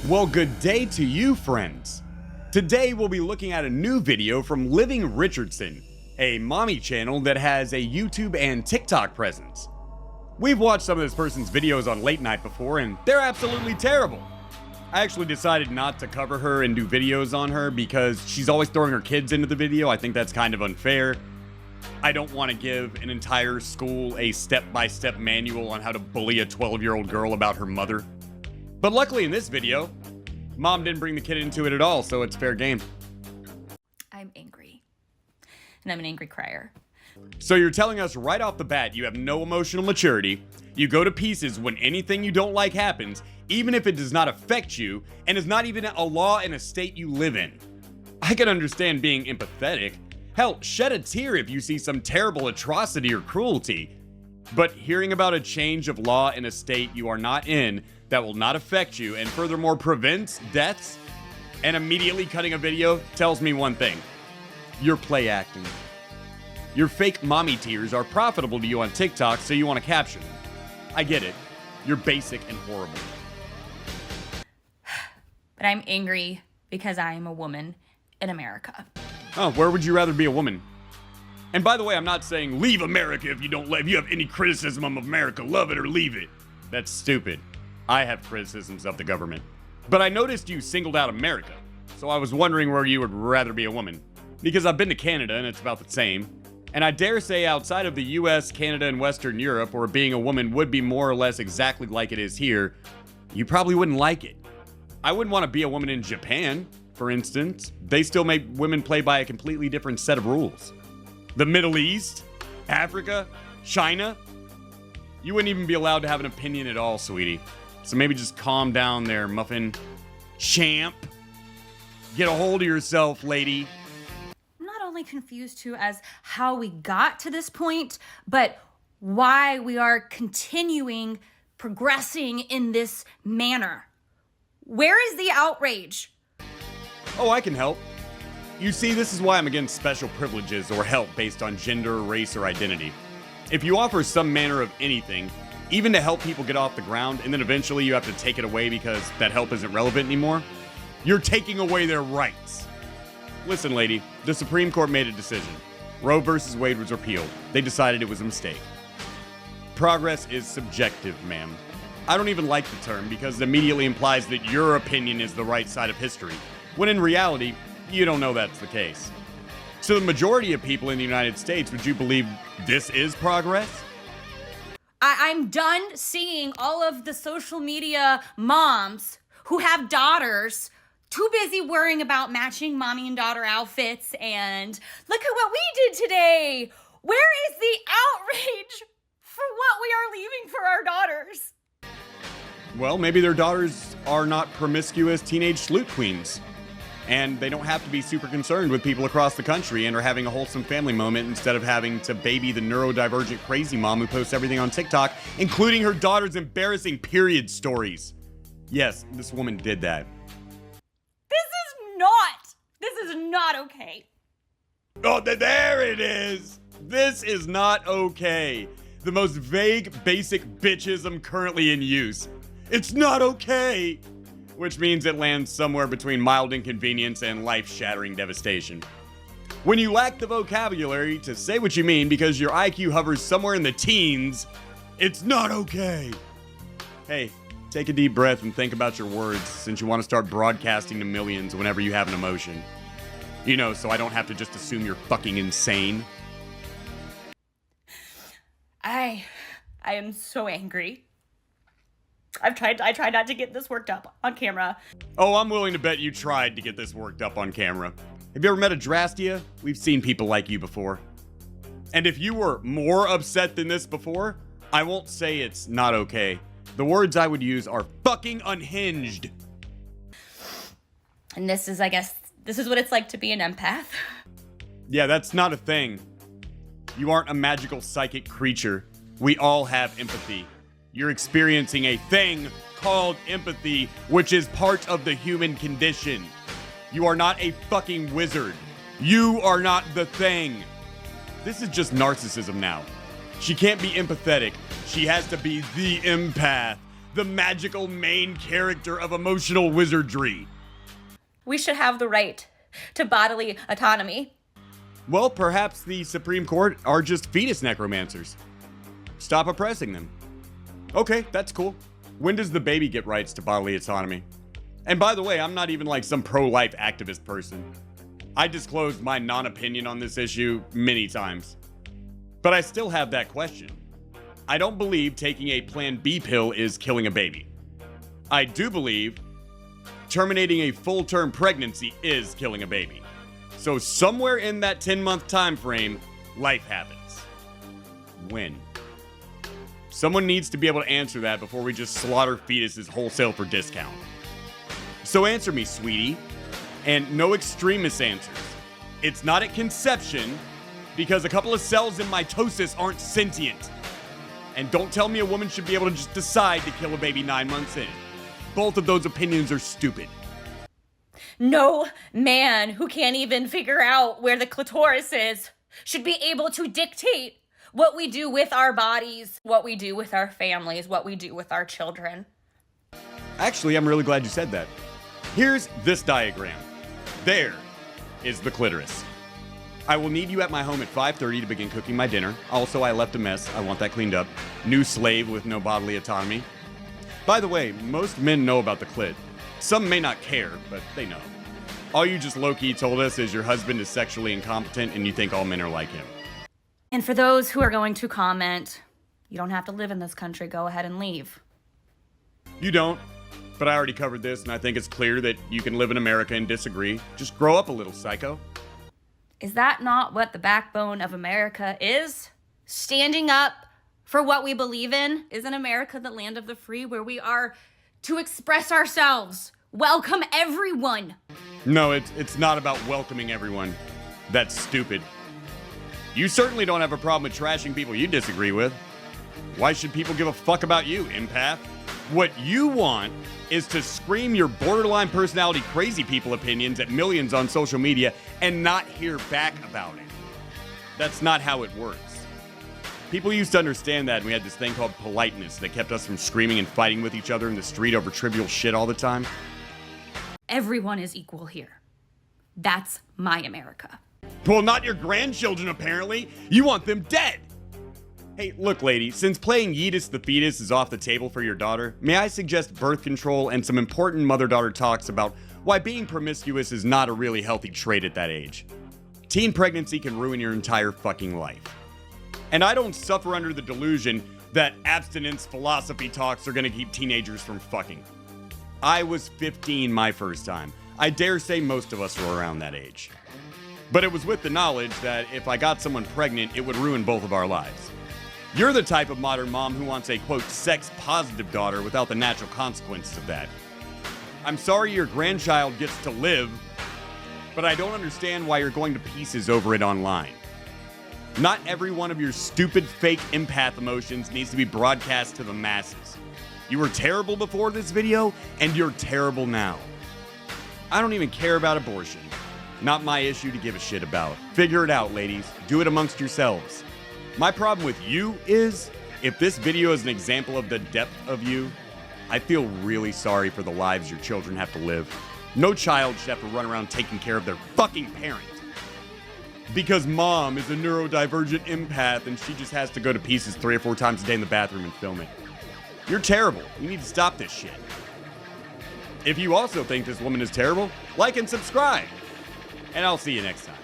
Well, good day to you, friends. Today we'll be looking at a new video from Living Richardson, a mommy channel that has a YouTube and TikTok presence. We've watched some of this person's videos on late night before, and they're absolutely terrible. I actually decided not to cover her and do videos on her because she's always throwing her kids into the video. I think that's kind of unfair. I don't want to give an entire school a step-by-step manual on how to bully a 12-year-old girl about her mother. But luckily in this video, Mom didn't bring the kid into it at all, so it's fair game. I'm angry. And I'm an angry crier. So you're telling us right off the bat you have no emotional maturity, you go to pieces when anything you don't like happens, even if it does not affect you, and is not even a law in a state you live in. I can understand being empathetic. Hell, shed a tear if you see some terrible atrocity or cruelty. But hearing about a change of law in a state you are not in that will not affect you and furthermore prevents deaths, and immediately cutting a video tells me one thing. You're play acting. Your fake mommy tears are profitable to you on TikTok, so you want to capture them. I get it. You're basic and horrible. But I'm angry because I am a woman in America. Oh, where would you rather be a woman? And by the way, I'm not saying leave America if you have any criticism of America, love it or leave it. That's stupid. I have criticisms of the government. But I noticed you singled out America, so I was wondering where you would rather be a woman. Because I've been to Canada and it's about the same. And I dare say outside of the US, Canada, and Western Europe, where being a woman would be more or less exactly like it is here, you probably wouldn't like it. I wouldn't want to be a woman in Japan, for instance. They still make women play by a completely different set of rules. The Middle East, Africa, China, you wouldn't even be allowed to have an opinion at all, sweetie. So maybe just calm down there, muffin champ. Get a hold of yourself, lady. I'm not only confused too as how we got to this point, but why we are continuing progressing in this manner. Where is the outrage? Oh, I can help. You see, this is why I'm against special privileges or help based on gender, race, or identity. If you offer some manner of anything, even to help people get off the ground, and then eventually you have to take it away because that help isn't relevant anymore, you're taking away their rights. Listen, lady, the Supreme Court made a decision. Roe versus Wade was repealed. They decided it was a mistake. Progress is subjective, ma'am. I don't even like the term because it immediately implies that your opinion is the right side of history, when in reality, you don't know that's the case. So the majority of people in the United States, would you believe this is progress? I'm done seeing all of the social media moms who have daughters too busy worrying about matching mommy and daughter outfits and look at what we did today. Where is the outrage for what we are leaving for our daughters? Well, maybe their daughters are not promiscuous teenage sloot queens. And they don't have to be super concerned with people across the country and are having a wholesome family moment instead of having to baby the neurodivergent crazy mom who posts everything on TikTok, including her daughter's embarrassing period stories. Yes, this woman did that. This is not okay. Oh, there it is. This is not okay. The most vague, basic bitchism currently in use. It's not okay. Which means it lands somewhere between mild inconvenience and life-shattering devastation. When you lack the vocabulary to say what you mean because your IQ hovers somewhere in the teens, it's not okay. Hey, take a deep breath and think about your words since you want to start broadcasting to millions whenever you have an emotion. You know, so I don't have to just assume you're fucking insane. I am so angry. I tried not to get this worked up on camera. Oh, I'm willing to bet you tried to get this worked up on camera. Have you ever met a Drastia? We've seen people like you before. And if you were more upset than this before, I won't say it's not okay. The words I would use are fucking unhinged. And this is, I guess, this is what it's like to be an empath. Yeah, that's not a thing. You aren't a magical psychic creature. We all have empathy. You're experiencing a thing called empathy, which is part of the human condition. You are not a fucking wizard. You are not the thing. This is just narcissism now. She can't be empathetic. She has to be the empath, the magical main character of emotional wizardry. We should have the right to bodily autonomy. Well, perhaps the Supreme Court are just fetus necromancers. Stop oppressing them. Okay, that's cool. When does the baby get rights to bodily autonomy? And by the way, I'm not even like some pro-life activist person. I disclosed my non-opinion on this issue many times. But I still have that question. I don't believe taking a Plan B pill is killing a baby. I do believe terminating a full-term pregnancy is killing a baby. So somewhere in that 10-month time frame, life happens. When? Someone needs to be able to answer that before we just slaughter fetuses wholesale for discount. So answer me, sweetie. And no extremist answers. It's not at conception because a couple of cells in mitosis aren't sentient. And don't tell me a woman should be able to just decide to kill a baby 9 months in. Both of those opinions are stupid. No man who can't even figure out where the clitoris is should be able to dictate what we do with our bodies, what we do with our families, what we do with our children. Actually, I'm really glad you said that. Here's this diagram. There is the clitoris. I will need you at my home at 5:30 to begin cooking my dinner. Also, I left a mess. I want that cleaned up. New slave with no bodily autonomy. By the way, most men know about the clit. Some may not care, but they know. All you just low-key told us is your husband is sexually incompetent and you think all men are like him. And for those who are going to comment, you don't have to live in this country. Go ahead and leave. You don't, but I already covered this, and I think it's clear that you can live in America and disagree. Just grow up a little, psycho. Is that not what the backbone of America is? Standing up for what we believe in? Isn't America the land of the free where we are to express ourselves? Welcome everyone. No, it's not about welcoming everyone. That's stupid. You certainly don't have a problem with trashing people you disagree with. Why should people give a fuck about you, Impath? What you want is to scream your borderline personality crazy people opinions at millions on social media and not hear back about it. That's not how it works. People used to understand that, and we had this thing called politeness that kept us from screaming and fighting with each other in the street over trivial shit all the time. Everyone is equal here. That's my America. Well, not your grandchildren, apparently. You want them dead. Hey, look, lady, since playing Yeetus the fetus is off the table for your daughter, may I suggest birth control and some important mother-daughter talks about why being promiscuous is not a really healthy trait at that age. Teen pregnancy can ruin your entire fucking life. And I don't suffer under the delusion that abstinence philosophy talks are gonna keep teenagers from fucking. I was 15 my first time. I dare say most of us were around that age. But it was with the knowledge that if I got someone pregnant, it would ruin both of our lives. You're the type of modern mom who wants a, quote, sex-positive daughter without the natural consequences of that. I'm sorry your grandchild gets to live, but I don't understand why you're going to pieces over it online. Not every one of your stupid fake empath emotions needs to be broadcast to the masses. You were terrible before this video, and you're terrible now. I don't even care about abortion. Not my issue to give a shit about. Figure it out, ladies. Do it amongst yourselves. My problem with you is, if this video is an example of the depth of you, I feel really sorry for the lives your children have to live. No child should have to run around taking care of their fucking parent. Because mom is a neurodivergent empath and she just has to go to pieces 3 or 4 times a day in the bathroom and film it. You're terrible. You need to stop this shit. If you also think this woman is terrible, like and subscribe. And I'll see you next time.